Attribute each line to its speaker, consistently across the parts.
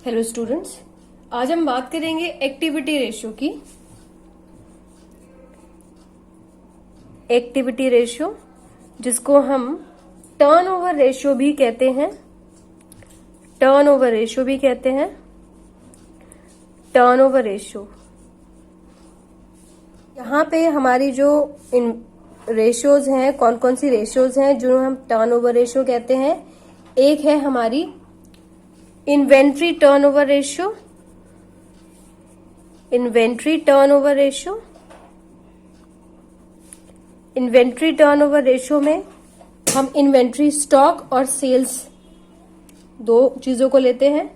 Speaker 1: Hello students, आज हम बात करेंगे एक्टिविटी रेशियो की। एक्टिविटी रेशियो जिसको हम टर्नओवर रेशियो भी कहते हैं। टर्नओवर रेशियो भी कहते हैं। टर्नओवर रेशियो, यहाँ पे हमारी जो इन रेशियोज हैं, कौन कौन सी रेशियोज हैं जो हम टर्नओवर रेशियो कहते हैं। एक है हमारी inventory turnover ratio. Inventory turnover ratio, inventory turnover ratio में हम इन्वेंट्री स्टॉक और सेल्स दो चीजों को लेते हैं।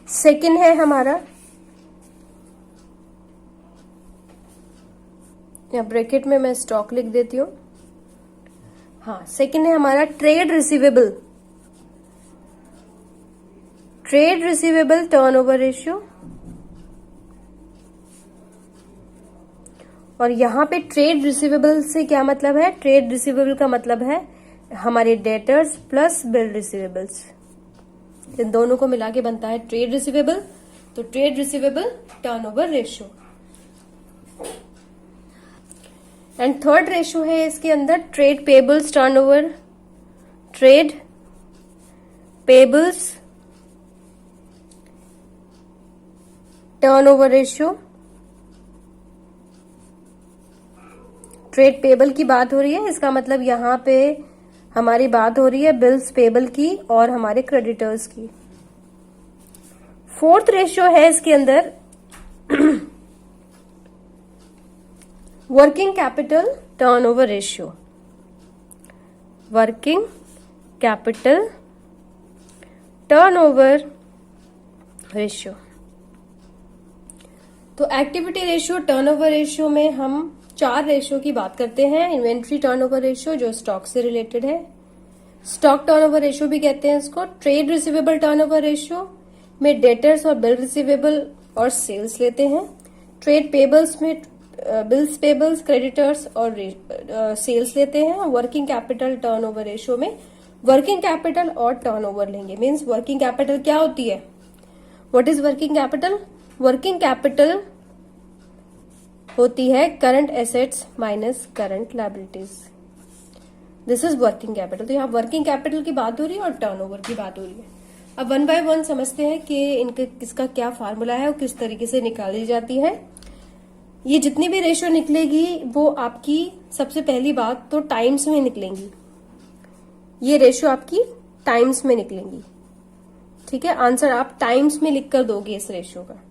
Speaker 1: सेकंड है हमारा, या ब्रैकेट में मैं स्टॉक लिख देती हूं। हाँ, सेकंड है हमारा trade receivable. Trade receivable turnover ratio, और यहां पे ट्रेड रिसीवेबल से क्या मतलब है? ट्रेड रिसीवेबल का मतलब है हमारे डेटर्स प्लस बिल रिसीवेबल्स, इन दोनों को मिला के बनता है ट्रेड रिसीवेबल। तो trade receivable turnover ratio. And third ratio है इसके अंदर trade payables turnover. Trade payables turnover ratio. Trade payable की बात हो रही है, इसका मतलब यहां पे हमारी बात हो रही है बिल्स पेबल की और हमारे क्रेडिटर्स की। फोर्थ रेशियो है इसके अंदर working capital turnover ratio. Working capital turnover ratio. तो एक्टिविटी रेशियो, टर्नओवर रेशियो में हम चार रेशियो की बात करते हैं। इन्वेंट्री टर्नओवर रेशियो जो स्टॉक से रिलेटेड है, स्टॉक टर्नओवर रेशियो भी कहते हैं इसको। ट्रेड रिसीवेबल टर्नओवर रेशियो में डेटर्स और बिल रिसीवेबल और सेल्स लेते हैं। ट्रेड पेबल्स में बिल्स पेबल्स, क्रेडिटर्स और सेल्स लेते हैं। वर्किंग कैपिटल टर्नओवर रेशियो में वर्किंग कैपिटल और टर्नओवर लेंगे। मींस वर्किंग कैपिटल क्या होती है? What is working capital? Working capital होती है current assets minus current liabilities. This is working capital. तो यहाँ वर्किंग कैपिटल की बात हो रही है और टर्नओवर की बात हो रही है। अब वन बाय वन समझते हैं कि इनके किसका क्या फार्मूला है और किस तरीके से निकाली जाती है। ये जितनी भी रेशियो निकलेगी वो आपकी सबसे पहली बात तो टाइम्स में निकलेंगी। ये रेशियो आपकी टाइम्स में निकलेंगी। ठीक है, आंसर आप टाइम्स में लिखकर दोगे इस रेशियो का।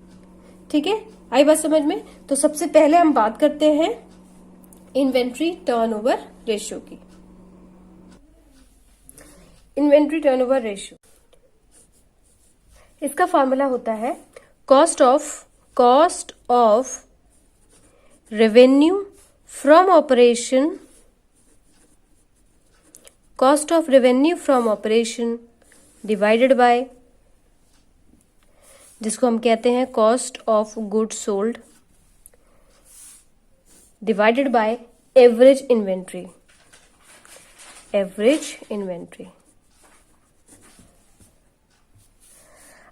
Speaker 1: ठीक है, आई बात समझ में? तो सबसे पहले हम बात करते हैं इन्वेंट्री टर्नओवर रेशियो की। इन्वेंट्री टर्नओवर रेशियो, इसका फॉर्मूला होता है cost of revenue from operation, cost of revenue from operation divided by, जिसको हम कहते हैं cost of goods sold, divided by average inventory. Average inventory.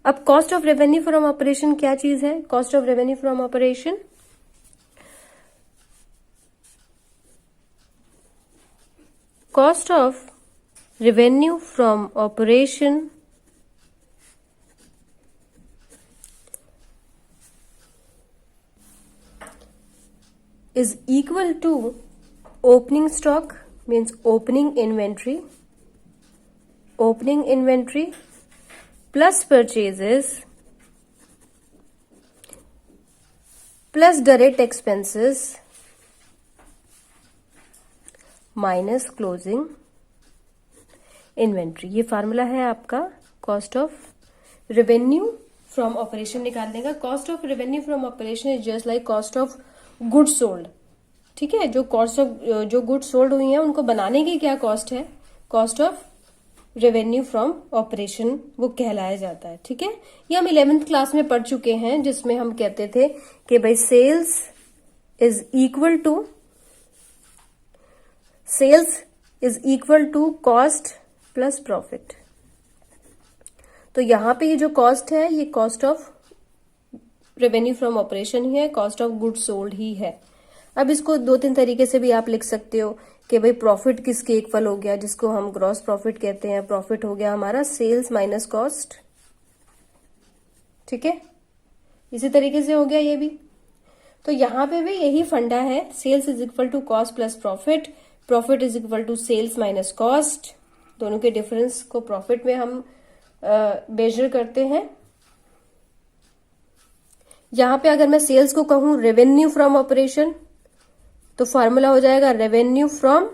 Speaker 1: अब cost of revenue from operation क्या चीज है? Cost of revenue from operation cost of revenue from operation is equal to opening stock, means opening inventory plus purchases plus direct expenses minus closing inventory। ये formula है आपका cost of revenue from operation निकालने का। Cost of revenue from operation is just like cost of good sold. ठीक है, जो cost of जो good sold हुई हैं उनको बनाने की क्या कॉस्ट है? Cost of revenue from operation वो कहलाया जाता है। ठीक है, ये हम 11th क्लास में पढ़ चुके हैं, जिसमें हम कहते थे कि भाई sales is equal to cost plus profit. तो यहाँ पे ये जो कॉस्ट है ये cost of revenue from operation ही है, कॉस्ट ऑफ गुड्स सोल्ड ही है। अब इसको दो तीन तरीके से भी आप लिख सकते हो कि भाई प्रॉफिट किसके इक्वल हो गया, जिसको हम ग्रॉस प्रॉफिट कहते हैं। प्रॉफिट हो गया हमारा सेल्स माइनस कॉस्ट, ठीक है, इसी तरीके से हो गया ये भी। तो यहां पे भी यही फंडा है, sales is equal to cost plus profit, profit is equal to sales minus cost. दोनों के डिफरेंस को प्रॉफिट में हम मेजर करते हैं। यहां पे अगर मैं सेल्स को कहूं रेवेन्यू फ्रॉम ऑपरेशन, तो फॉर्मूला हो जाएगा revenue from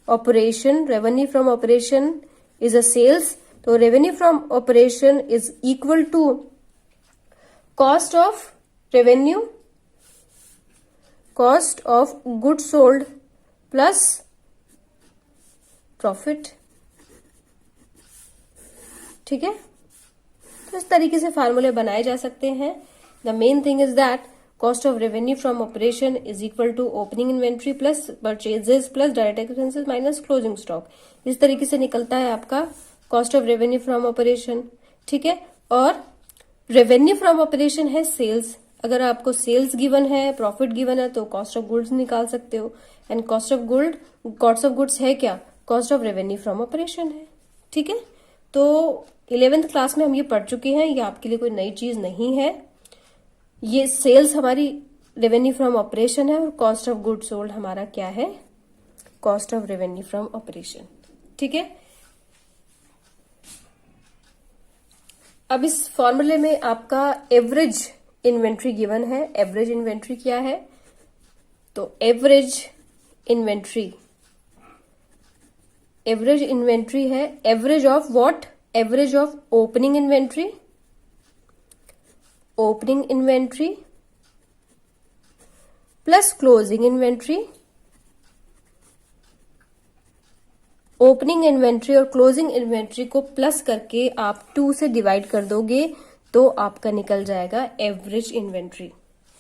Speaker 1: operation. Revenue from operation is a sales, तो revenue from operation is equal to cost of revenue, cost of goods sold plus profit, ठीक है। तो इस तरीके से फार्मूले बनाए जा सकते हैं। The main thing is that cost of revenue from operation is equal to opening inventory plus purchases plus direct expenses minus closing stock. इस तरीके से निकलता है आपका cost of revenue from operation, ठीक है। और रेवेन्यू फ्रॉम ऑपरेशन है सेल्स। अगर आपको सेल्स गिवन है, प्रॉफिट गिवन है, तो कॉस्ट ऑफ गुड्स निकाल सकते हो। एंड कॉस्ट ऑफ गुड्स है क्या, cost of revenue from operation है, ठीक है। तो 11th क्लास में हम ये पढ़ चुके हैं, ये आपके लिए कोई नई चीज नहीं है। ये सेल्स हमारी रेवेन्यू फ्रॉम ऑपरेशन है और कॉस्ट ऑफ गुड्स सोल्ड हमारा क्या है, cost of revenue from operation, ठीक है। अब इस फॉर्मूले में आपका एवरेज इन्वेंट्री गिवन है। एवरेज इन्वेंट्री क्या है, तो एवरेज इन्वेंट्री है average of what, average of opening inventory plus closing inventory. Opening inventory और क्लोजिंग इन्वेंट्री को प्लस करके आप 2 से डिवाइड कर दोगे तो आपका निकल जाएगा एवरेज इन्वेंट्री।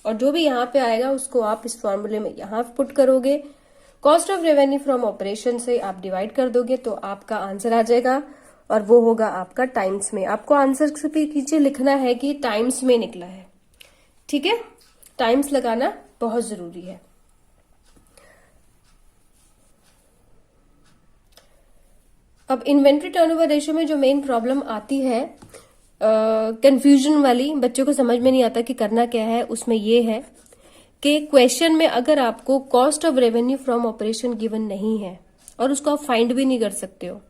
Speaker 1: और जो भी यहां पे आएगा उसको आप इस फॉर्मूले में यहां पुट करोगे, cost of revenue from operation से आप डिवाइड कर दोगे तो आपका आंसर आ जाएगा और वो होगा आपका टाइम्स में। आपको आंसर से पीछे लिखना है कि टाइम्स में निकला है, ठीक है। टाइम्स लगाना बहुत जरूरी है। अब इन्वेंट्री टर्नओवर रेशियो में जो मेन प्रॉब्लम आती है, कंफ्यूजन वाली, बच्चों को समझ में नहीं आता कि करना क्या है, उसमें ये है कि क्वेश्चन में अगर आपको cost of revenue from operation given नहीं है और उसको आप फाइंड भी नहीं कर सकते हो,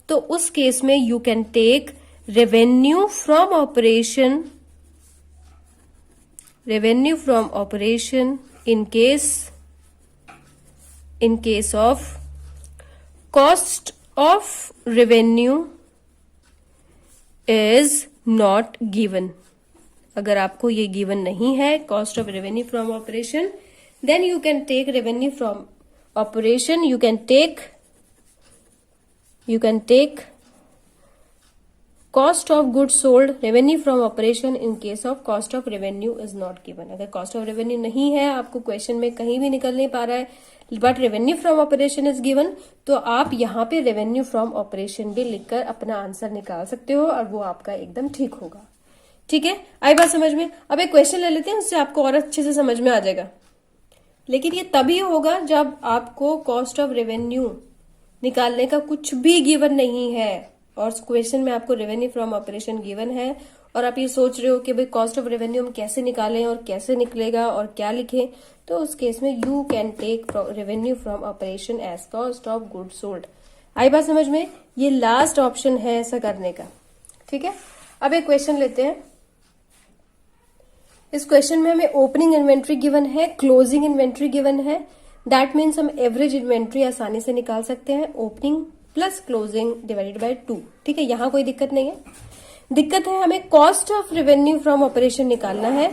Speaker 1: तो उस केस में you can take revenue from operation in case of cost of revenue is not given। अगर आपको ये गिवन नहीं है cost of revenue from operation, then you can take revenue from operation, you can take cost of goods sold revenue from operation in case of cost of revenue is not given. अगर cost of revenue नहीं है, आपको question में कहीं भी निकल नहीं पा रहा है, but revenue from operation is given, तो आप यहाँ पे रेवेन्यू फ्रॉम ऑपरेशन भी लिखकर अपना आंसर निकाल सकते हो और वो आपका एकदम ठीक होगा, ठीक है। आई बात समझ में। अब एक क्वेश्चन ले लेते हैं, उससे आपको और अच्छे से समझ में आ जाएगा। लेकिन ये तभी होगा जब आपको कॉस्ट ऑफ रेवेन्यू निकालने का कुछ भी गिवन नहीं है और क्वेश्चन में आपको रेवेन्यू फ्रॉम ऑपरेशन गिवन है और आप ये सोच रहे हो कि भाई कॉस्ट ऑफ रेवेन्यू हम कैसे निकालें और कैसे निकलेगा और क्या लिखें, तो उस केस में you can take revenue from operation as cost of goods sold. आई बात समझ में। ये लास्ट ऑप्शन है ऐसा करने का, ठीक है। अब एक क्वेश्चन लेते हैं। इस क्वेश्चन में हमें ओपनिंग इन्वेंट्री गिवन है, क्लोजिंग इन्वेंट्री गिवन है। दैट मीन्स हम एवरेज इन्वेंट्री आसानी से निकाल सकते हैं, opening plus closing divided by 2, ठीक है। यहां कोई दिक्कत नहीं है। दिक्कत है हमें cost of revenue from operation निकालना है।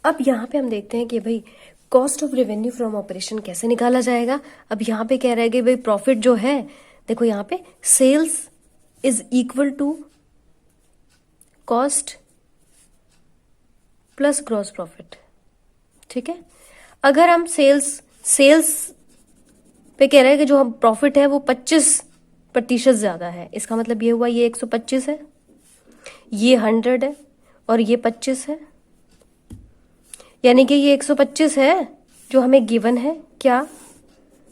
Speaker 1: अब यहां पे हम देखते हैं कि भाई cost of revenue from operation कैसे निकाला जाएगा। अब यहां पे कह रहा है कि भाई प्रॉफिट जो है, देखो यहां पे sales is equal to cost plus gross profit, ठीक है। अगर हम सेल्स पे कह रहे हैं कि जो हम प्रॉफिट है वो 25 प्रतिशत ज्यादा है, इसका मतलब ये हुआ ये 125 है, ये 100 है और ये 25 है, यानी कि ये 125 है जो हमें गिवन है क्या,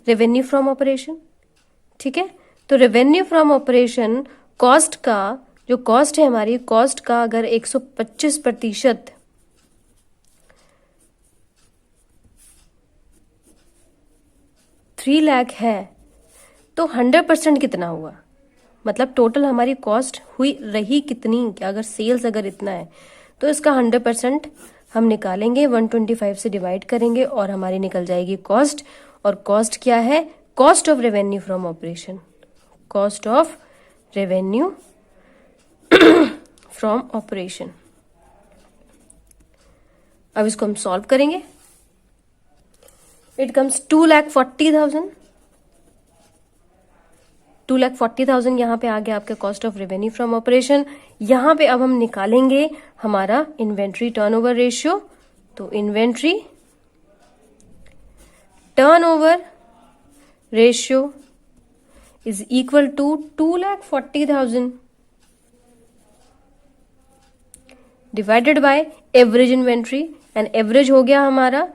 Speaker 1: रेवेन्यू फ्रॉम ऑपरेशन। ठीक है, तो रेवेन्यू फ्रॉम ऑपरेशन कॉस्ट का, जो कॉस्ट है हमारी, कॉस्ट का अगर 125% 3 लाख है तो 100% कितना हुआ, मतलब टोटल हमारी कॉस्ट हुई रही कितनी, अगर सेल्स अगर इतना है तो इसका 100% हम निकालेंगे, 125 से डिवाइड करेंगे और हमारी निकल जाएगी कॉस्ट। और कॉस्ट क्या है, cost of revenue from operation, cost of revenue from operation. अब इसको हम सॉल्व करेंगे, इट कम्स 2,40,000, 2,40,000 यहाँ पे आ गया आपके cost of revenue from operation. यहाँ पे अब हम निकालेंगे हमारा इन्वेंट्री टर्नओवर रेशियो, तो inventory turnover ratio is equal to 2,40,000 divided by average inventory, and average हो गया हमारा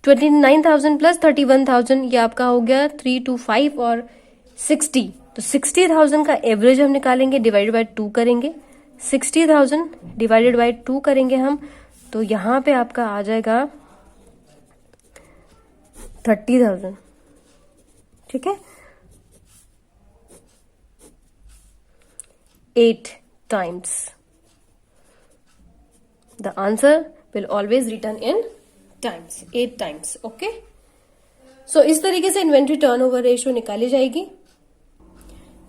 Speaker 1: 29,000 प्लस 31,000, ये आपका हो गया 325 और 60, तो 60,000 का एवरेज हम निकालेंगे, डिवाइडेड बाय 2 करेंगे, 60,000 डिवाइडेड बाय 2 करेंगे हम, तो यहां पे आपका आ जाएगा 30,000। ठीक है, 8 times. The answer will always return in times, 8 times. Okay. So इस तरीके से इन्वेंट्री टर्नओवर रेशियो निकाली जाएगी।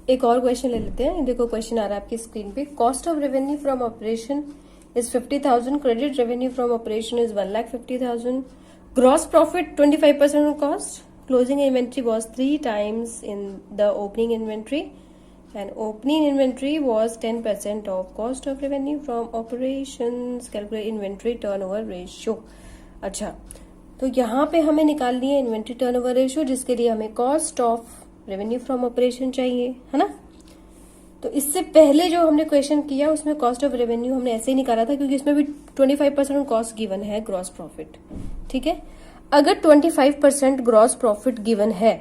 Speaker 1: एक और क्वेश्चन ले लेते हैं, देखो क्वेश्चन आ रहा है आपकी स्क्रीन पे, cost of revenue from operation is 50,000, credit revenue from operation is 1,50,000, gross profit 25% of cost, closing inventory was 3 times in the opening inventory and opening inventory was 10% of cost of revenue from operations, calculate inventory turnover ratio। अच्छा, तो यहाँ पे हमें निकालनी है inventory turnover ratio, जिसके लिए हमें cost of revenue from operation चाहिए, है ना। तो इससे पहले जो हमने क्वेश्चन किया उसमें कॉस्ट ऑफ रेवेन्यू हमने ऐसे ही निकाला था, क्योंकि इसमें भी 25% कॉस्ट गिवन है ग्रॉस प्रॉफिट। ठीक है, अगर 25% ग्रॉस प्रॉफिट गिवन है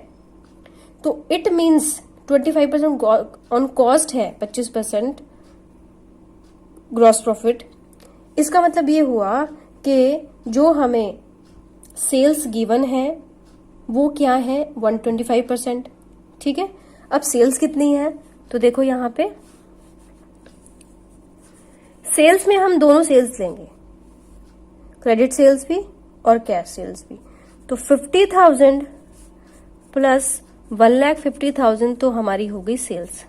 Speaker 1: तो इट मीन्स 25% ऑन कॉस्ट है, 25% ग्रॉस प्रॉफिट। इसका मतलब ये हुआ कि जो हमें सेल्स गिवन है वो क्या है, 125%। ठीक है, अब सेल्स कितनी है, तो देखो यहां पे सेल्स में हम दोनों सेल्स लेंगे, क्रेडिट सेल्स भी और कैश सेल्स भी, तो 50,000 प्लस 1,50,000 तो हमारी हो गई सेल्स,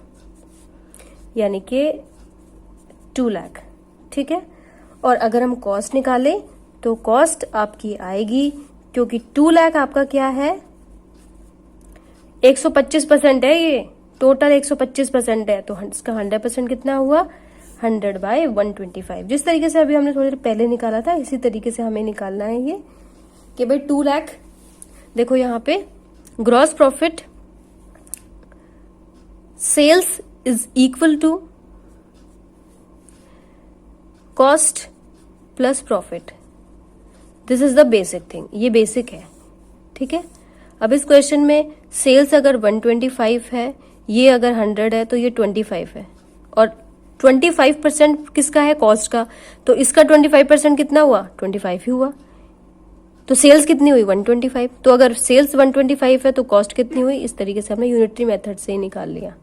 Speaker 1: यानी कि 2 लाख। ठीक है, और अगर हम कॉस्ट निकालें तो कॉस्ट आपकी आएगी, क्योंकि 2 लाख आपका क्या है, 125% है, ये टोटल 125% है, तो इसका 100% कितना हुआ, 100/125। जिस तरीके से अभी हमने थोड़ी देर पहले निकाला था, इसी तरीके से हमें निकालना है ये, कि भाई 2 लाख, देखो यहाँ पे gross profit sales is equal to cost plus profit, this is the basic thing, ये बेसिक है। ठीक है, अब इस क्वेश्चन में सेल्स अगर 125 है, ये अगर 100 है, तो ये 25 है, और 25% किसका है, कॉस्ट का, तो इसका 25% कितना हुआ, 25 ही हुआ, तो सेल्स कितनी हुई, 125। तो अगर सेल्स 125 है तो कॉस्ट कितनी हुई, इस तरीके से हमने यूनिटरी मेथड से ही निकाल लिया।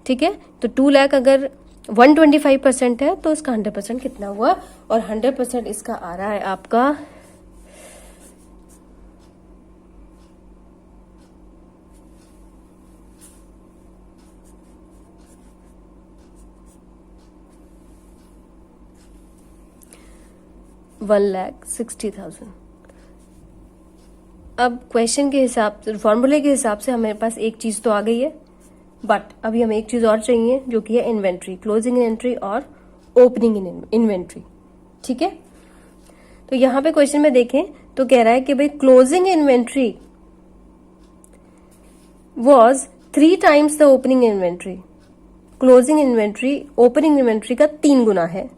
Speaker 1: ठीक है, तो 2 लाख अगर 125% है तो इसका 100% कितना हुआ, और 100% इसका आ रहा है आपका 1,60,000। अब क्वेश्चन के हिसाब से, फॉर्मूले के हिसाब से हमारे पास एक चीज तो आ गई है, बट अभी हमें एक चीज और चाहिए, जो कि है इन्वेंट्री, क्लोजिंग इन्वेंट्री और ओपनिंग इन्वेंट्री। ठीक है, तो यहां पे क्वेश्चन में देखें तो कह रहा है कि भाई closing inventory was 3 times the opening inventory. Closing inventory opening inventory का 3 गुना है,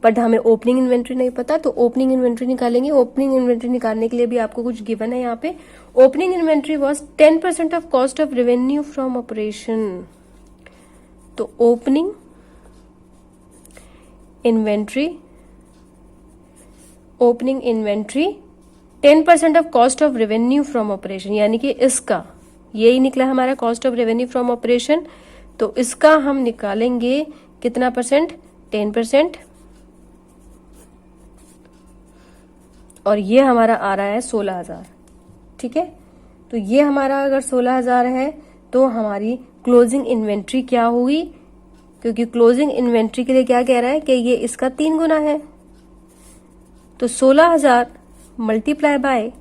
Speaker 1: बट हमें ओपनिंग इन्वेंट्री नहीं पता, तो ओपनिंग इन्वेंट्री निकालेंगे। ओपनिंग इन्वेंट्री निकालने के लिए भी आपको कुछ गिवन है यहाँ पे। Opening inventory was 10% of cost of revenue from operation. तो opening inventory 10% of cost of revenue from operation, यानी कि इसका यही निकला हमारा cost of revenue from operation. तो इसका हम निकालेंगे कितना परसेंट, 10%, और ये हमारा आ रहा है 16,000। ठीक है, तो ये हमारा अगर 16,000 है तो हमारी क्लोजिंग इन्वेंट्री क्या हुई, क्योंकि क्लोजिंग इन्वेंट्री के लिए क्या कह रहा है कि ये इसका 3 गुना है। तो 16,000 मल्टीप्लाई बाय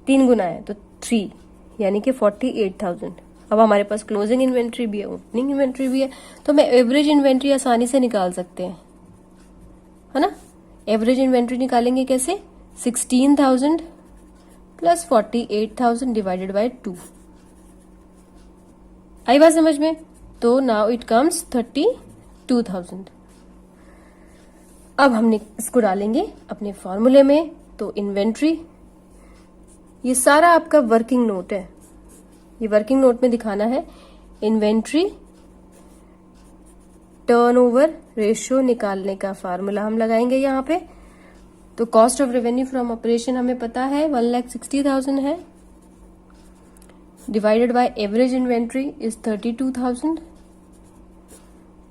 Speaker 1: 3 गुना है तो 3, यानी कि 48,000। अब हमारे पास क्लोजिंग इन्वेंट्री भी है, ओपनिंग इन्वेंट्री भी है, तो मैं एवरेज इन्वेंट्री आसानी से निकाल सकते हैं, है ना। एवरेज इन्वेंट्री निकालेंगे कैसे, 16,000 प्लस 48,000 डिवाइडेड बाय 2। आई बात समझ में। तो नाउ इट कम्स 32,000। अब हमने इसको डालेंगे अपने फॉर्मूले में। तो इन्वेंट्री, ये सारा आपका वर्किंग नोट है, ये वर्किंग नोट में दिखाना है। इन्वेंट्री टर्नओवर रेशियो निकालने का फार्मूला हम लगाएंगे यहाँ पे। तो cost of revenue from operation हमें पता है 1,60,000 है, divided by average inventory is 32,000।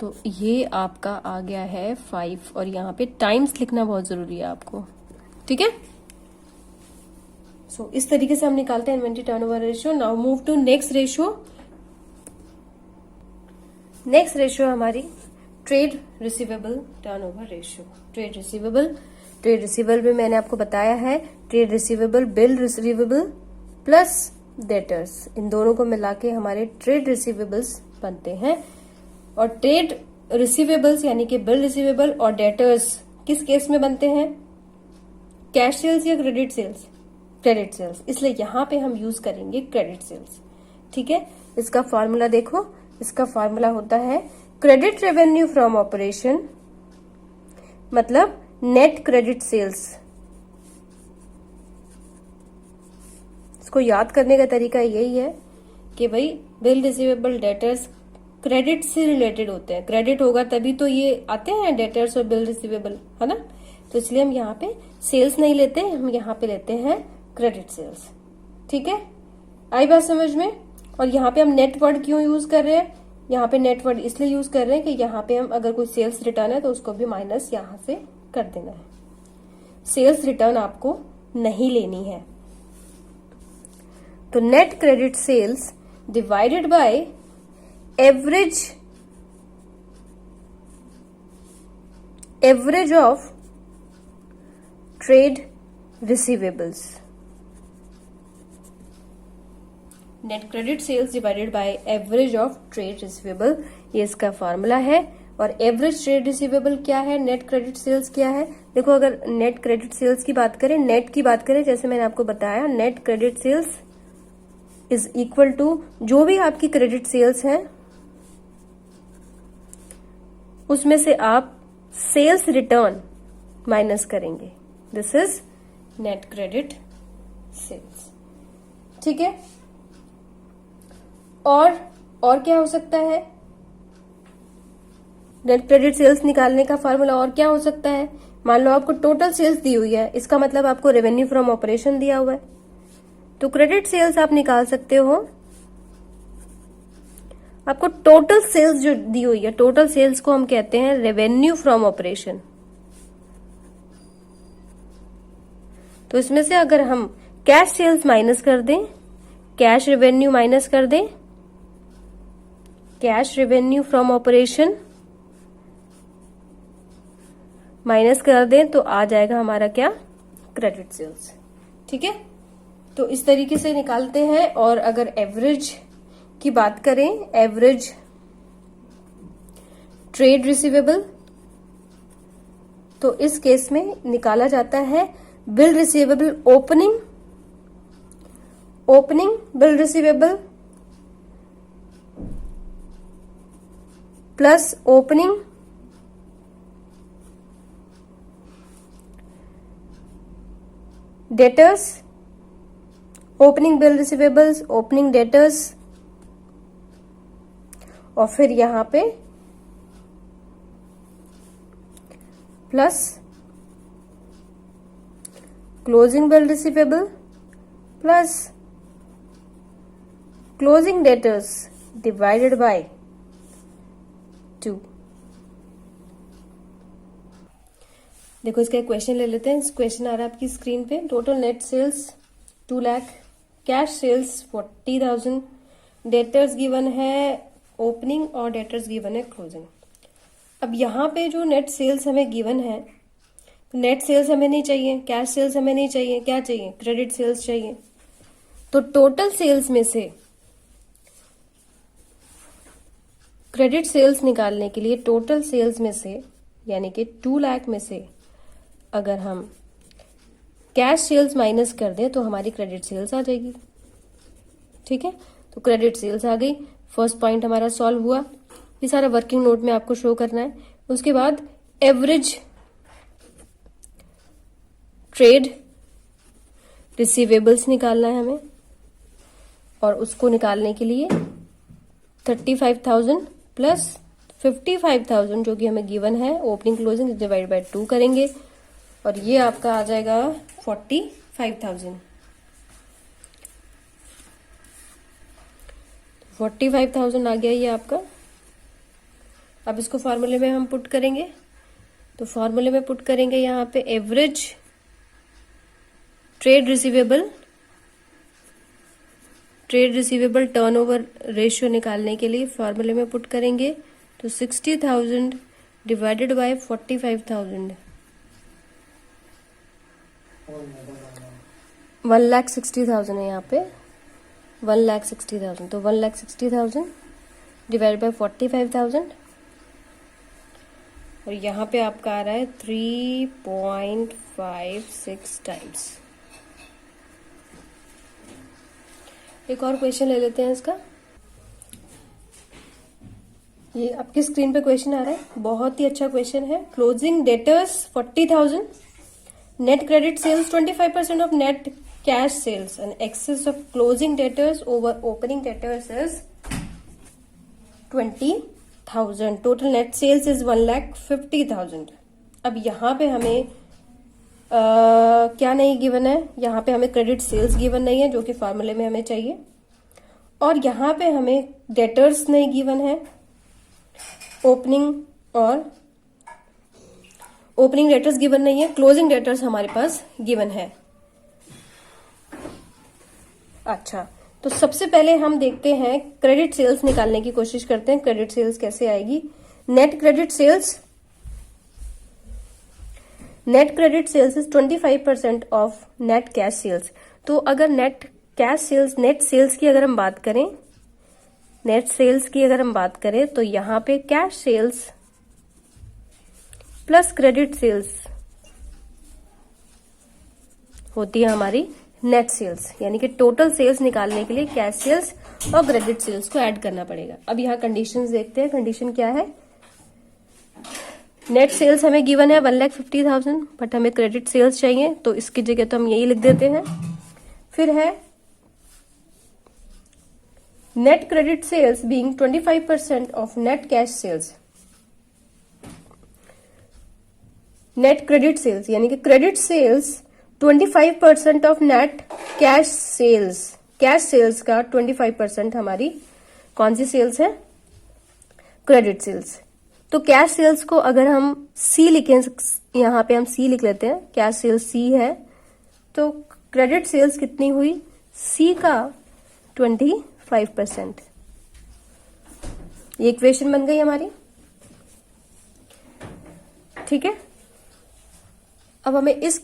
Speaker 1: तो ये आपका आ गया है 5, और यहाँ पे टाइम्स लिखना बहुत जरूरी है आपको। ठीक है, सो इस तरीके से हम निकालते हैं inventory turnover ratio. Now move to next ratio. Next ratio हमारी trade receivable turnover ratio. Trade receivable में मैंने आपको बताया है, trade receivable bill receivable plus debtors, इन दोनों को मिला के हमारे ट्रेड रिसीवेबल्स बनते हैं। और ट्रेड रिसीवेबल्स यानी कि बिल रिसीवेबल और डेटर्स किस केस में बनते हैं, कैश सेल्स या क्रेडिट सेल्स, क्रेडिट सेल्स, इसलिए यहां पे हम यूज करेंगे क्रेडिट सेल्स। ठीक है, इसका फॉर्मूला देखो, इसका फॉर्मूला होता है क्रेडिट रेवेन्यू फ्रॉम ऑपरेशन मतलब नेट क्रेडिट सेल्स। इसको याद करने का तरीका यही है कि भाई बिल रिसीवेबल डेटर्स क्रेडिट से रिलेटेड होते हैं, क्रेडिट होगा तभी तो ये आते हैं डेटर्स और बिल रिसीवेबल, है ना। तो इसलिए हम यहाँ पे सेल्स नहीं लेते, हम यहाँ पे लेते हैं क्रेडिट सेल्स। ठीक है, आई बात समझ में। और यहाँ पे हम नेट वर्ड क्यों यूज कर रहे हैं, यहाँ पे नेट वर्ड इसलिए यूज कर रहे हैं कि यहाँ पे हम अगर कोई सेल्स रिटर्न है तो उसको भी माइनस यहाँ से कर देना है। सेल्स रिटर्न आपको नहीं लेनी है। तो net credit sales divided by average of trade receivables. Net credit sales divided by average of trade receivable, ये इसका फॉर्मूला है। और एवरेज ट्रेड रिसीवेबल क्या है, नेट क्रेडिट सेल्स क्या है। देखो, अगर नेट क्रेडिट सेल्स की बात करें, नेट की बात करें, जैसे मैंने आपको बताया, net credit sales is equal to जो भी आपकी क्रेडिट सेल्स हैं उसमें से आप सेल्स रिटर्न माइनस करेंगे। This is net credit sales. ठीक है, और क्या हो सकता है, नेट क्रेडिट सेल्स निकालने का फार्मूला और क्या हो सकता है। मान लो आपको टोटल सेल्स दी हुई है, इसका मतलब आपको रेवेन्यू फ्रॉम ऑपरेशन दिया हुआ है, तो क्रेडिट सेल्स आप निकाल सकते हो। आपको टोटल सेल्स जो दी हुई है, टोटल सेल्स को हम कहते हैं रेवेन्यू फ्रॉम ऑपरेशन। तो इसमें से अगर हम कैश सेल्स माइनस कर दें, कैश रेवेन्यू माइनस कर दें, cash revenue from operation minus कर दें, तो आ जाएगा हमारा क्या, क्रेडिट सेल्स। ठीक है, तो इस तरीके से निकालते हैं। और अगर एवरेज की बात करें, एवरेज ट्रेड रिसीवेबल, तो इस केस में निकाला जाता है bill receivable opening bill receivable plus opening debtors, opening bill receivables, opening debtors, और फिर यहां पे plus closing bill receivable plus closing debtors divided by 2। देखो इसका एक क्वेश्चन ले लेते हैं। इस क्वेश्चन आ रहा है आपकी स्क्रीन पे। Total net sales 2 lakh, cash sales 40,000, debtors given है ओपनिंग और डेटर्स गिवन है क्लोजिंग। अब यहाँ पे जो नेट सेल्स हमें गिवन है, नेट सेल्स हमें नहीं चाहिए, कैश सेल्स हमें नहीं चाहिए, क्या चाहिए, क्रेडिट सेल्स चाहिए। तो टोटल सेल्स में से क्रेडिट सेल्स निकालने के लिए टोटल सेल्स में से यानी कि 2 लाख में से अगर हम कैश सेल्स माइनस कर दें तो हमारी क्रेडिट सेल्स आ जाएगी। ठीक है, तो क्रेडिट सेल्स आ गई। फर्स्ट पॉइंट हमारा सॉल्व हुआ। ये सारा वर्किंग नोट में आपको शो करना है। उसके बाद एवरेज ट्रेड रिसीवेबल्स निकालना है हमें, और उसको निकालने के लिए 35,000 प्लस 55,000 जो कि हमें गिवन है ओपनिंग क्लोजिंग डिवाइड बाय 2 करेंगे, और ये आपका आ जाएगा 45,000। 45,000 आ गया ये आपका। अब इसको फॉर्मूले में हम पुट करेंगे, तो फॉर्मूले में पुट करेंगे यहाँ पे average trade receivable turnover ratio निकालने के लिए फॉर्मूले में पुट करेंगे, तो 60,000 डिवाइडेड बाय 45,000 1,60,000 है यहाँ पे 1,60,000। तो 1,60,000 डिवाइड बाय 45,000, और यहाँ पे आपका आ रहा है 3.56 टाइम्स। एक और क्वेश्चन ले लेते हैं इसका। ये आपकी स्क्रीन पे क्वेश्चन आ रहा है, बहुत ही अच्छा क्वेश्चन है। Closing debtors 40,000, net credit sales 25% of net cash sales and excess of closing debtors over opening debtors is 20,000। Total net sales is 1,50,000। अब यहाँ पे हमें क्या नहीं गिवन है, यहाँ पे हमें क्रेडिट सेल्स गिवन नहीं है जो कि फॉर्मूले में हमें चाहिए, और यहाँ पे हमें डेटर्स नहीं गिवन है, ओपनिंग डेटर्स गिवन नहीं है, क्लोजिंग डेटर्स हमारे पास गिवन है। अच्छा, तो सबसे पहले हम देखते हैं क्रेडिट सेल्स निकालने की कोशिश करते हैं। क्रेडिट सेल्स कैसे आएगी? Net credit sales is 25% of net cash sales. तो अगर नेट सेल्स की अगर हम बात करें, तो यहाँ पे cash sales plus credit sales होती है हमारी नेट सेल्स, यानी कि टोटल सेल्स निकालने के लिए कैश सेल्स और क्रेडिट सेल्स को ऐड करना पड़ेगा। अब यहाँ कंडीशंस देखते हैं। कंडीशन क्या है? नेट सेल्स हमें गिवन है 1,50,000, बट हमें क्रेडिट सेल्स चाहिए, तो इसकी जगह तो हम यही लिख देते हैं। फिर है net credit sales being 25% of net cash sales. Net credit sales यानी कि credit sales 25% of net cash sales. Cash sales का 25% हमारी कौन सी सेल्स है? Credit sales. तो कैश सेल्स को अगर हम सी लिखें, यहां पे हम सी लिख लेते हैं, कैश सेल्स सी है, तो क्रेडिट सेल्स कितनी हुई? सी का 25%। ये इक्वेशन बन गई हमारी। ठीक है, अब हमें इस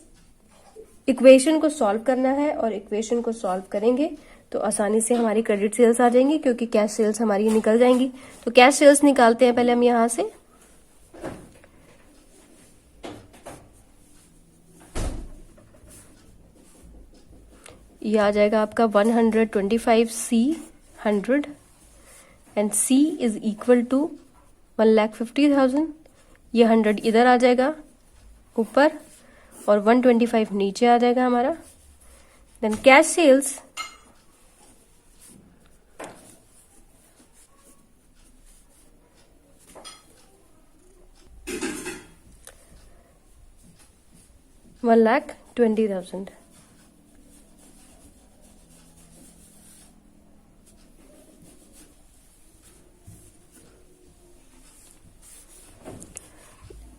Speaker 1: इक्वेशन को सॉल्व करना है, और इक्वेशन को सॉल्व करेंगे तो आसानी से हमारी क्रेडिट सेल्स आ जाएंगी, क्योंकि कैश सेल्स हमारी निकल जाएंगी। तो कैश सेल्स निकालते हैं पहले हम यहां से। ये आ जाएगा आपका 125 C 100 and C is equal to 1,50,000, ये 100 इधर आ जाएगा ऊपर और 125 नीचे आ जाएगा हमारा। Then cash sales, $1,20,000।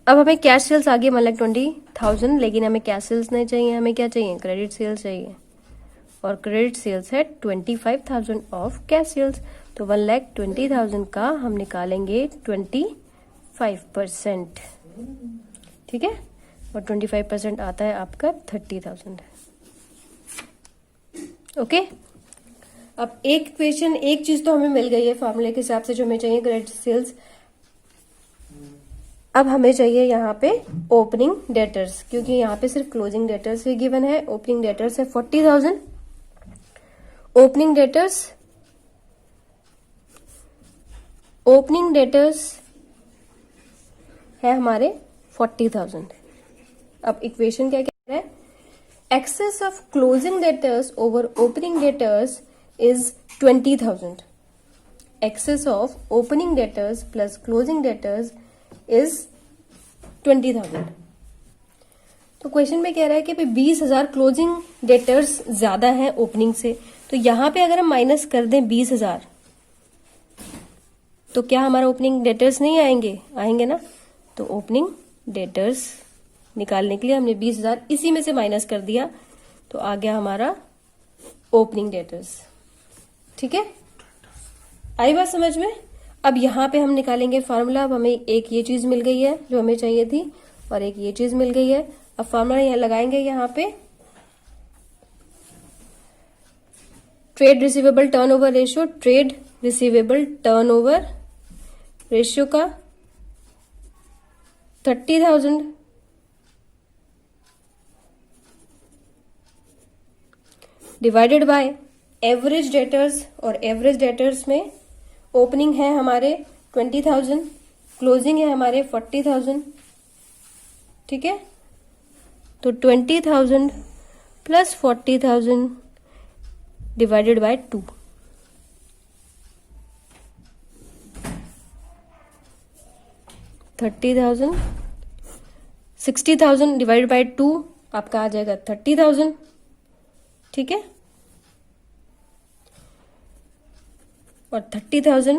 Speaker 1: अब हमें कैश सेल्स आ गई 1,20,000, लेकिन हमें कैश सेल्स नहीं चाहिए, हमें क्या चाहिए, क्रेडिट सेल्स चाहिए, और क्रेडिट सेल्स है 25,000 ऑफ कैश सेल्स। तो 1,20,000 का हम निकालेंगे 25%, ठीक है, और 25% आता है आपका 30,000। ओके, अब एक इक्वेशन, एक चीज तो हमें मिल गई है फॉर्मूले के हिसाब से जो हमें चाहिए क्रेडिट सेल्स। अब हमें चाहिए यहाँ पे ओपनिंग डेटर्स, क्योंकि यहाँ पे सिर्फ क्लोजिंग डेटर्स ही गिवन है। ओपनिंग डेटर्स है 40,000, ओपनिंग डेटर्स है हमारे 40,000। अब इक्वेशन क्या कह रहा है, excess of closing debtors over opening debtors is 20,000। Excess of opening debtors plus closing debtors is 20,000। तो क्वेश्चन में कह रहा है कि 20,000 क्लोजिंग डेटर्स ज्यादा है ओपनिंग से, तो यहां पे अगर हम माइनस कर दें 20,000 तो क्या हमारा ओपनिंग डेटर्स नहीं आएंगे, आएंगे ना। तो ओपनिंग डेटर्स निकालने के लिए हमने 20,000 इसी में से माइनस कर दिया, तो आ गया हमारा ओपनिंग डेटर्स। ठीक है, आई बात समझ में। अब यहां पे हम निकालेंगे फार्मूला। अब हमें एक ये चीज मिल गई है जो हमें चाहिए थी, और एक ये चीज मिल गई है। अब फार्मूला यहां लगाएंगे, यहां पे trade receivable turnover ratio, trade receivable turnover ratio का 30,000 डिवाइडेड बाय एवरेज डेटर्स, और एवरेज डेटर्स में ओपनिंग है हमारे 20,000, क्लोजिंग है हमारे 40,000। ठीक है, तो 20,000 plus 40,000 divided by 2, $30,000, 60,000 divided by 2 आपका आ जाएगा 30,000। ठीक है, और 30,000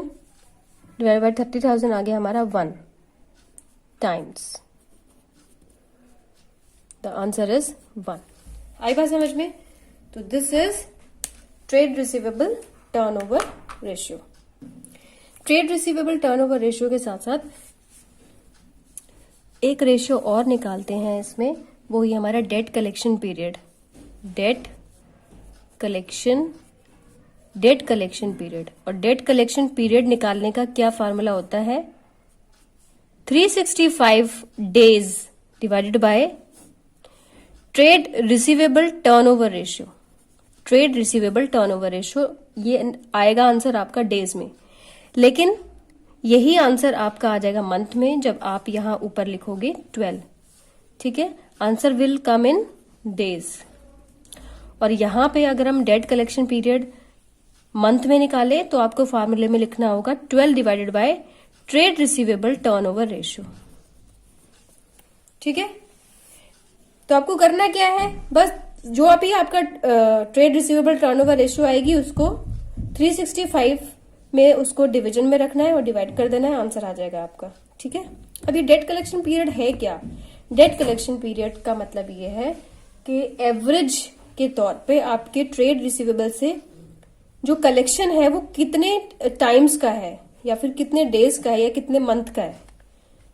Speaker 1: डिवाइड बाय 30,000 आ गया हमारा 1 टाइम्स, द आंसर इज 1। आई बात समझ में। तो this is trade receivable turnover ratio. Trade receivable turnover ratio के साथ साथ एक रेशियो और निकालते हैं इसमें, वो ही हमारा debt collection period. Debt collection period, और डेट कलेक्शन पीरियड निकालने का क्या फार्मूला होता है, 365 days divided by trade receivable turnover ratio. Trade receivable turnover ratio, ये आएगा आंसर आपका डेज में, लेकिन यही आंसर आपका आ जाएगा मंथ में जब आप यहां ऊपर लिखोगे 12। ठीक है, answer will come in days. और यहां पे अगर हम डेट कलेक्शन पीरियड मंथ में निकाले तो आपको फॉर्मूले में लिखना होगा 12 divided by trade receivable turnover ratio. ठीक है, तो आपको करना क्या है, बस जो अभी आपका ट्रेड रिसीवेबल टर्नओवर रेशियो आएगी उसको 365 में उसको डिवीजन में रखना है और डिवाइड कर देना है, आंसर आ जाएगा आपका। ठीक है, अब ये डेट कलेक्शन पीरियड है क्या। डेट कलेक्शन पीरियड का मतलब ये है कि एवरेज के तौर पे आपके ट्रेड रिसीवेबल से जो कलेक्शन है वो कितने टाइम्स का है, या फिर कितने डेज का है, या कितने मंथ का है।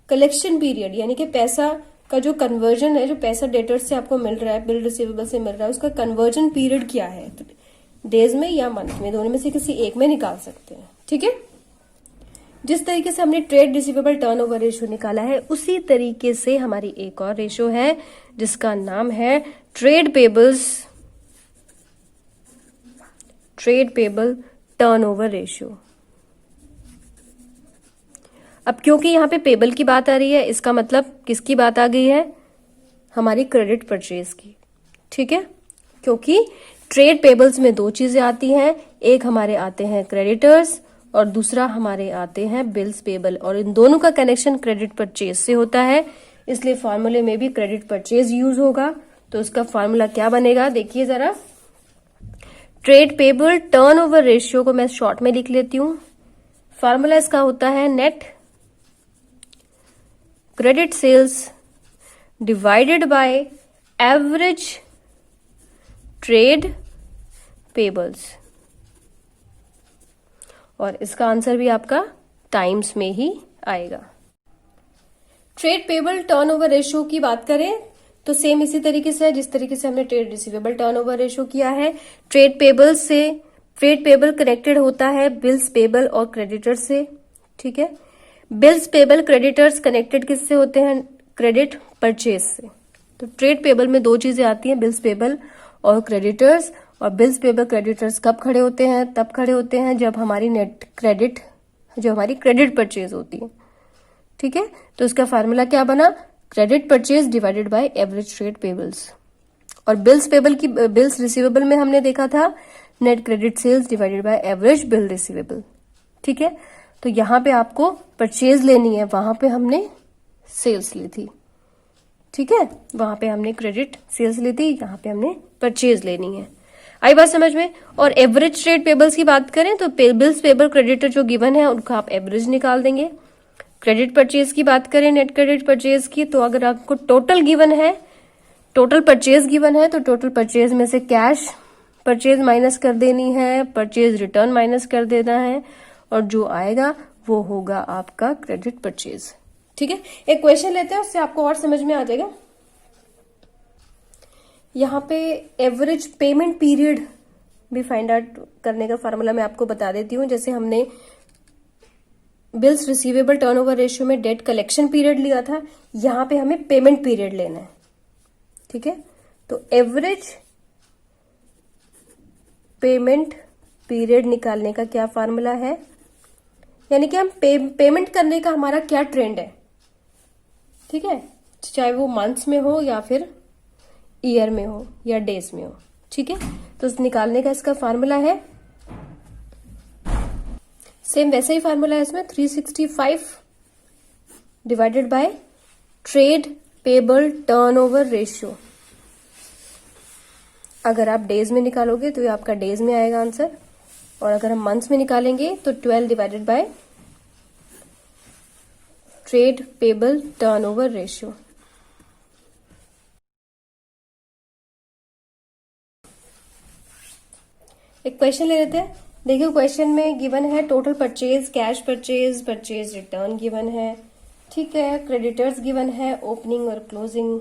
Speaker 1: कलेक्शन पीरियड यानी कि पैसा का जो कन्वर्जन है, जो पैसा डेटर से आपको मिल रहा है, बिल रिसीवेबल से मिल रहा है, उसका कन्वर्जन पीरियड क्या है, तो डेज में या मंथ में, दोनों में से किसी एक में निकाल सकते हैं। ठीक है, जिस तरीके से हमने ट्रेड रिसीवेबल टर्नओवर रेशियो निकाला है उसी तरीके से हमारी एक और रेशियो है जिसका नाम है ट्रेड पेबल टर्नओवर रेशियो। अब क्योंकि यहाँ पे पेबल की बात आ रही है, इसका मतलब किसकी बात आ गई है, हमारी क्रेडिट परचेज की। ठीक है, क्योंकि ट्रेड पेबल्स में दो चीजें आती हैं, एक हमारे आते हैं क्रेडिटर्स और दूसरा हमारे आते हैं बिल्स पेबल, और इन दोनों का कनेक्शन क्रेडिट परचेज से होता है, इसलिए फॉर्मूले में भी क्रेडिट परचेज यूज होगा। तो इसका फॉर्मूला क्या बनेगा, देखिए जरा। ट्रेड पेबल टर्नओवर रेशियो को मैं शॉर्ट में लिख लेती हूं। फॉर्मूला इसका होता है net credit sales divided by average trade payables, और इसका आंसर भी आपका टाइम्स में ही आएगा। ट्रेड पेबल टर्नओवर रेशियो की बात करें तो सेम इसी तरीके से है जिस तरीके से हमने ट्रेड रिसीवेबल टर्नओवर रेशियो किया है। ट्रेड पेबल कनेक्टेड होता है बिल्स पेबल और क्रेडिटर्स से। ठीक है, बिल्स पेबल क्रेडिटर्स कनेक्टेड किससे होते हैं, क्रेडिट परचेज से। तो ट्रेड पेबल में दो चीजें आती हैं, बिल्स पेबल और क्रेडिटर्स, और बिल्स पेबल क्रेडिटर्स कब खड़े होते हैं, तब खड़े होते हैं जब हमारी नेट क्रेडिट, जो हमारी क्रेडिट परचेज होती है। ठीक है, तो इसका फार्मूला क्या बना, credit purchase divided by average trade payables. और बिल्स रिसीवेबल में हमने देखा था net credit sales divided by average bill receivable. ठीक है, तो यहां पे आपको परचेज लेनी है, वहां पे हमने सेल्स ली थी। ठीक है, वहां पे हमने क्रेडिट सेल्स ली थी, यहां पे हमने परचेज लेनी है। आई बात समझ में। और एवरेज ट्रेड पेबल्स की बात करें तो बिल्स पेबल क्रेडिटर जो गिवन है उनका आप एवरेज निकाल देंगे। क्रेडिट परचेज की बात करें, नेट क्रेडिट परचेज की, तो अगर आपको टोटल गिवन है, टोटल परचेज गिवन है, तो टोटल परचेज में से कैश परचेज माइनस कर देनी है, परचेज रिटर्न माइनस कर देना है, और जो आएगा वो होगा आपका क्रेडिट परचेज। ठीक है, एक क्वेश्चन लेते हैं, उससे आपको और समझ में आ जाएगा। यहाँ पे एवरेज पेमेंट पीरियड भी फाइंड आउट करने का फार्मूला मैं आपको बता देती हूँ। जैसे हमने बिल्स रिसीवेबल टर्नओवर रेशियो में डेट कलेक्शन पीरियड लिया था, यहां पे हमें पेमेंट पीरियड लेना है। ठीक है, तो एवरेज पेमेंट पीरियड निकालने का क्या फार्मूला है, यानी कि हम पेमेंट करने का हमारा क्या ट्रेंड है। ठीक है, चाहे वो मंथ्स में हो या फिर ईयर में हो या डेज में हो। ठीक है, तो निकालने का इसका फार्मूला है सेम वैसा ही फार्मूला है इसमें, 365 divided by trade payable turnover ratio. अगर आप डेज में निकालोगे तो ये आपका डेज में आएगा आंसर, और अगर हम मंथ्स में निकालेंगे तो 12 divided by trade payable turnover ratio. एक क्वेश्चन ले लेते हैं। देखिए क्वेश्चन में गिवन है total purchase, cash purchase, purchase return given है। ठीक है, क्रेडिटर्स गिवन है, ओपनिंग और क्लोजिंग।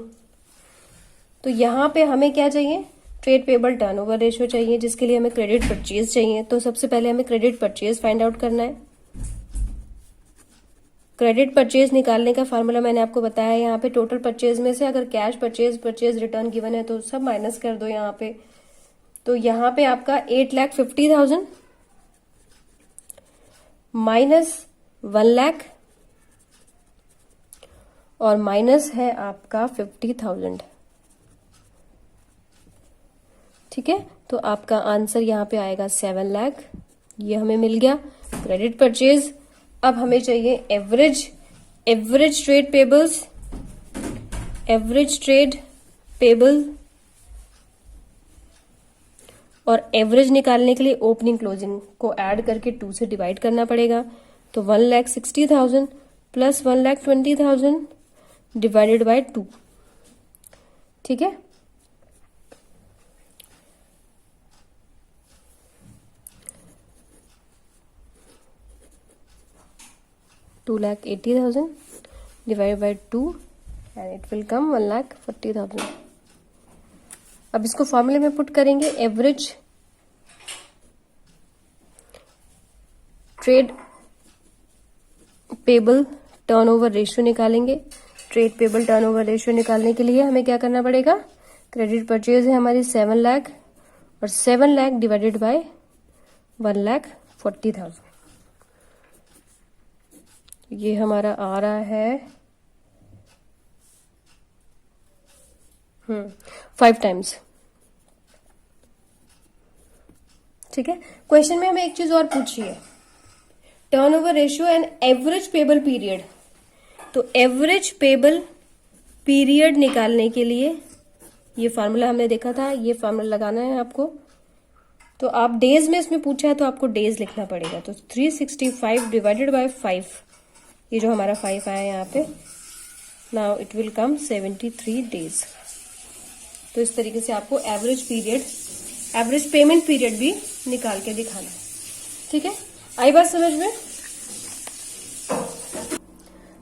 Speaker 1: तो यहाँ पे हमें क्या चाहिए, ट्रेड पेबल टर्नओवर रेशियो चाहिए, जिसके लिए हमें क्रेडिट परचेज चाहिए। तो सबसे पहले हमें क्रेडिट परचेज फाइंड आउट करना है। क्रेडिट परचेज निकालने का फार्मूला मैंने आपको बताया। यहाँ पे टोटल परचेज में से अगर कैश परचेज रिटर्न गिवन है तो सब माइनस कर दो यहाँ पे। तो यहाँ पे आपका 8,50,000 माइनस 1 लाख और माइनस है आपका 50,000। ठीक है, तो आपका आंसर यहाँ पे आएगा 7 लाख। ये हमें मिल गया क्रेडिट परचेज। अब हमें चाहिए average trade pebbles, average trade payable, और एवरेज निकालने के लिए ओपनिंग क्लोजिंग को ऐड करके 2 से डिवाइड करना पड़ेगा। तो 1,60,000 प्लस 1,20,000 डिवाइडेड बाय 2। ठीक है, $2,80,000 divided by 2 and it will come 1,40,000। अब इसको फॉर्मूले में पुट करेंगे। Average trade payable turnover ratio निकालेंगे। ट्रेड पेबल टर्नओवर रेशियो निकालने के लिए हमें क्या करना पड़ेगा, क्रेडिट परचेज है हमारी 7 लाख, और 7 लाख डिवाइडेड बाय 1,40,000। ये हमारा आ रहा है 5 टाइम्स। ठीक है, क्वेश्चन में हमें एक चीज और पूछी है, turnover ratio and average payable period. तो एवरेज पेबल पीरियड निकालने के लिए ये फार्मूला हमने देखा था, ये फार्मूला लगाना है आपको। तो आप डेज में इसमें पूछा है तो आपको डेज लिखना पड़ेगा। तो 365 डिवाइडेड बाय 5, ये जो हमारा 5 आया यहाँ पे, now it will come 73 days. तो इस तरीके से आपको average period, average payment period भी निकाल के दिखाना है। ठीक है, आई बात समझ में?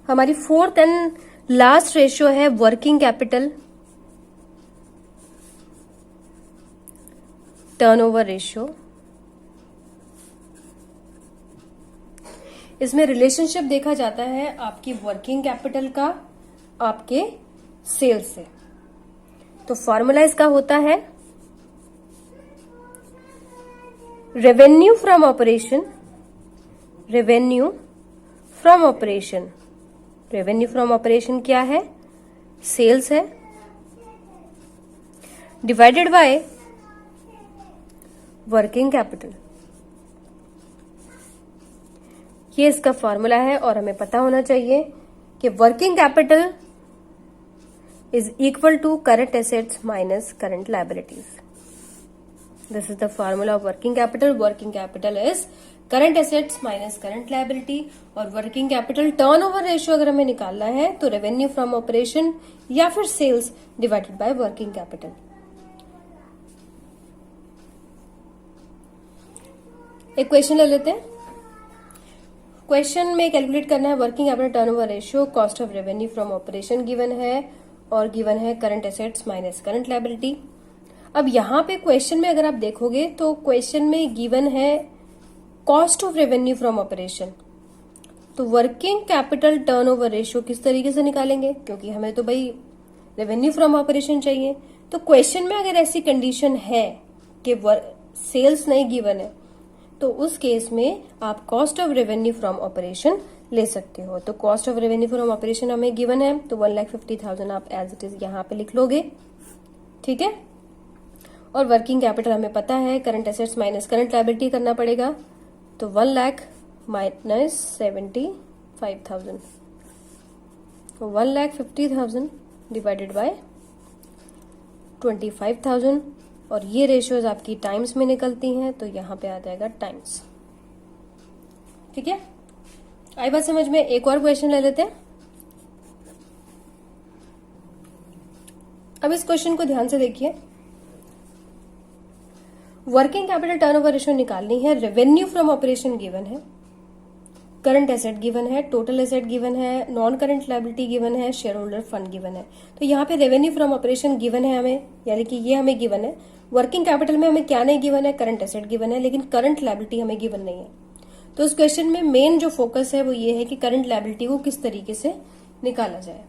Speaker 1: हमारी फोर्थ एंड लास्ट रेशियो है वर्किंग कैपिटल टर्नओवर रेशियो। इसमें रिलेशनशिप देखा जाता है आपकी वर्किंग कैपिटल का आपके सेल्स से। तो फॉर्मूला इसका होता है revenue from operation, revenue from operation, revenue from operation क्या है? सेल्स है, डिवाइडेड बाय वर्किंग कैपिटल। ये इसका फॉर्मूला है और हमें पता होना चाहिए कि working capital is equal to current assets minus current liabilities. This is the formula of working capital. Working capital is current assets minus current liability. और वर्किंग कैपिटल टर्नओवर रेशियो अगर हमें निकालना है तो रेवेन्यू फ्रॉम ऑपरेशन या फिर sales divided by working capital. एक question ले लेते हैं। क्वेश्चन में कैलकुलेट करना है working capital turnover ratio, cost of revenue from operation given है और गिवन है current assets minus current liability. अब यहां पे क्वेश्चन में अगर आप देखोगे तो क्वेश्चन में गिवन है cost of revenue from operation. तो वर्किंग कैपिटल टर्नओवर रेशियो किस तरीके से निकालेंगे, क्योंकि हमें तो भाई रेवेन्यू फ्रॉम ऑपरेशन चाहिए। तो क्वेश्चन में अगर ऐसी कंडीशन है कि सेल्स नहीं गिवन है तो उस केस में आप cost of revenue from operation ले सकते हो। तो cost of revenue from operation हमें गिवन है तो 1,50,000 आप एज इट इज यहां पे लिख लोगे। ठीक है, और वर्किंग कैपिटल हमें पता है current assets minus current liability करना पड़ेगा। तो 1,00,000 माइनस 75,000, 1,50,000 डिवाइडेड बाय 25,000। और ये रेशियोज आपकी टाइम्स में निकलती हैं तो यहां पे आ जाएगा टाइम्स। ठीक है, आई बात समझ में? एक और क्वेश्चन ले लेते हैं। अब इस क्वेश्चन को ध्यान से देखिए। वर्किंग कैपिटल टर्नओवर रेशियो निकालनी है, रेवेन्यू फ्रॉम ऑपरेशन गिवन है, करंट एसेट गिवन है, टोटल एसेट गिवन है, नॉन करंट लायबिलिटी गिवन है, शेयर होल्डर फंड गिवन है। तो यहाँ पे रेवेन्यू फ्रॉम ऑपरेशन गिवन है हमें, यानी कि ये हमें गिवन है। वर्किंग कैपिटल में हमें क्या नहीं गिवन है? करंट एसेट गिवन है, लेकिन करंट लायबिलिटी हमें गिवन नहीं है। तो इस क्वेश्चन में मेन जो फोकस है वो ये है कि करंट लायबिलिटी को किस तरीके से निकाला जाए।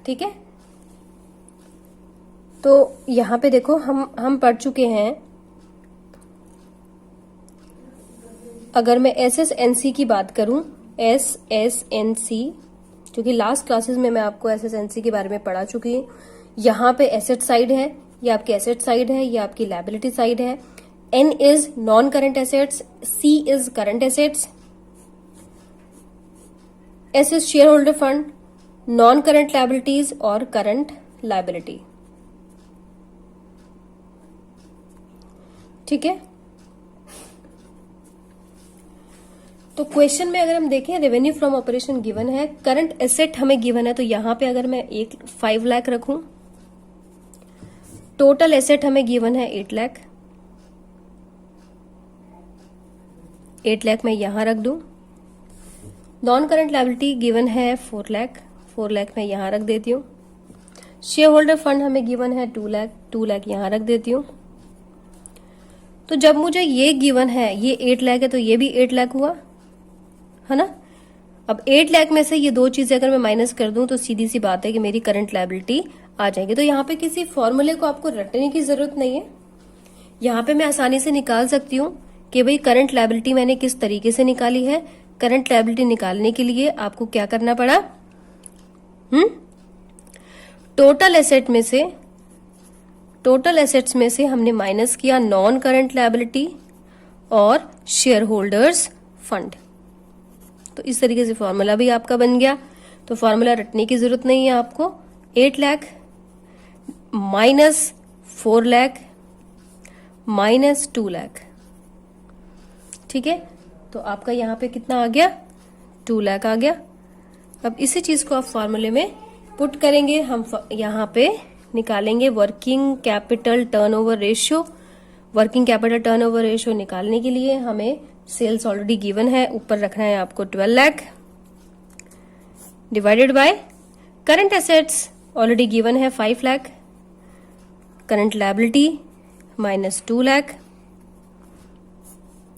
Speaker 1: ठीक है, तो यहां पे देखो हम पढ़ चुके हैं। अगर मैं SSNC की बात करूं, SSNC, क्योंकि लास्ट क्लासेस में मैं आपको SSNC के बारे में पढ़ा चुकी हूं। यहां पे एसेट साइड है, ये आपकी एसेट साइड है, ये आपकी लायबिलिटी साइड है। N is non current assets, C is current assets, S is share holder fund, non current liabilities और करंट लायबिलिटी। ठीक है, तो क्वेश्चन में अगर हम देखें रेवेन्यू फ्रॉम ऑपरेशन गिवन है, करंट एसेट हमें गिवन है। तो यहां पे अगर मैं 5 लाख रखूं, टोटल एसेट हमें गिवन है 8 लाख, 8 लाख मैं यहां रख दूं। नॉन करंट लायबिलिटी गिवन है 4 लाख, 4 लाख मैं यहां रख देती हूँ। शेयर होल्डर फंड हमें गिवन है 2 लाख, 2 लाख यहां रख देती हूँ। तो जब मुझे ये गिवन है, ये 8 लाख है तो ये भी 8 लाख हुआ है ना। अब 8 लाख में से ये दो चीजें अगर मैं माइनस कर दूं तो सीधी सी बात है कि मेरी करंट लायबिलिटी आ जाएगी। तो यहाँ पे किसी फॉर्मूले को आपको रटने की जरूरत नहीं है। यहाँ पे मैं आसानी से निकाल सकती हूँ कि भाई करंट लायबिलिटी मैंने किस तरीके से निकाली है। करंट लायबिलिटी निकालने के लिए आपको क्या करना पड़ा? टोटल एसेट्स में से हमने माइनस किया नॉन करंट लायबिलिटी और शेयर होल्डर्स फंड। तो इस तरीके से फॉर्मूला भी आपका बन गया। तो फॉर्मूला रटने की जरूरत नहीं है आपको। 8 लाख माइनस 4 लाख माइनस 2 लाख, ठीक है। तो आपका यहां पे कितना आ गया? 2 लाख आ गया। अब इसी चीज को आप फॉर्मूले में पुट करेंगे। हम यहां पे निकालेंगे working capital turnover ratio. Working capital turnover ratio निकालने के लिए हमें सेल्स ऑलरेडी गिवन है, ऊपर रखना है आपको 12 lakh divided by current assets already given है 5 lakh, current liability minus 2 lakh,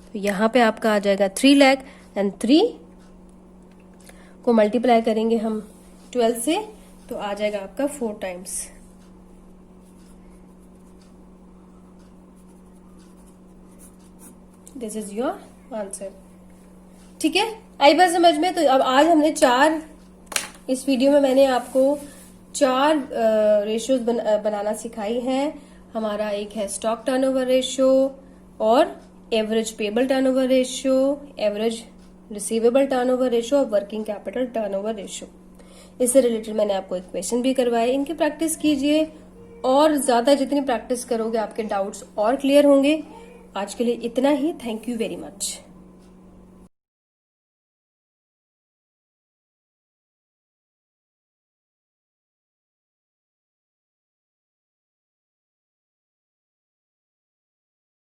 Speaker 1: तो यहां पे आपका आ जाएगा 3 लाख एंड 3 को मल्टीप्लाई करेंगे हम 12 से, तो आ जाएगा आपका 4 times. This is your answer, ठीक है। आई बात समझ में? तो अब आज हमने इस वीडियो में मैंने आपको 4 रेशियोज बनाना सिखाई हैं। हमारा एक है स्टॉक टर्नओवर रेशियो और average payable turnover ratio, average receivable turnover ratio और वर्किंग कैपिटल टर्नओवर रेशियो। इससे रिलेटेड मैंने आपको एक क्वेश्चन भी करवाए, इनकी प्रैक्टिस कीजिए और ज्यादा जितनी प्रैक्टिस करोगे आपके डाउट्स और क्लियर होंगे। आज के लिए इतना ही। Thank you very much.